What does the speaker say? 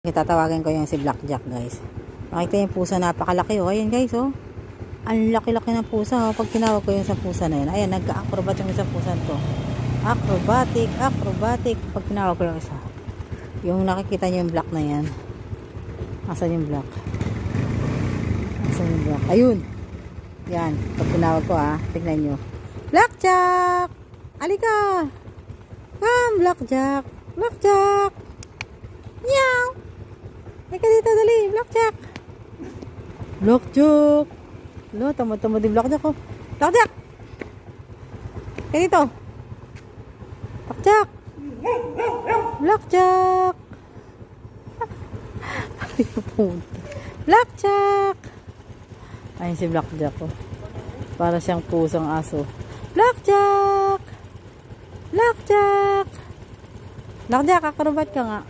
Tatawagan ko yung si Blackjack, guys. Makita yung pusa, napakalaki, oh. Ayan, guys, oh. Ang laki-laki ng pusa, oh. Pag tinawag ko yung sa pusa na yun, ayan, nagka-acrobat yung isang pusa to. Acrobatic. Pag tinawag ko yung isa. Yung nakikita nyo yung black na yan. Asan yung black? Ayun. Yan. Pag tinawag ko, tignan nyo. Blackjack! Alika! Come, Blackjack! Blackjack! Meow! Ika dito, dali, Blackjack. Lo, tamad-tamad din Blackjack, oh. Blackjack! Ika dito. Blackjack! Blackjack! Ayun si Blackjack, oh. Para siyang pusang aso. Blackjack! Blackjack! Blackjack, acrobat ka nga.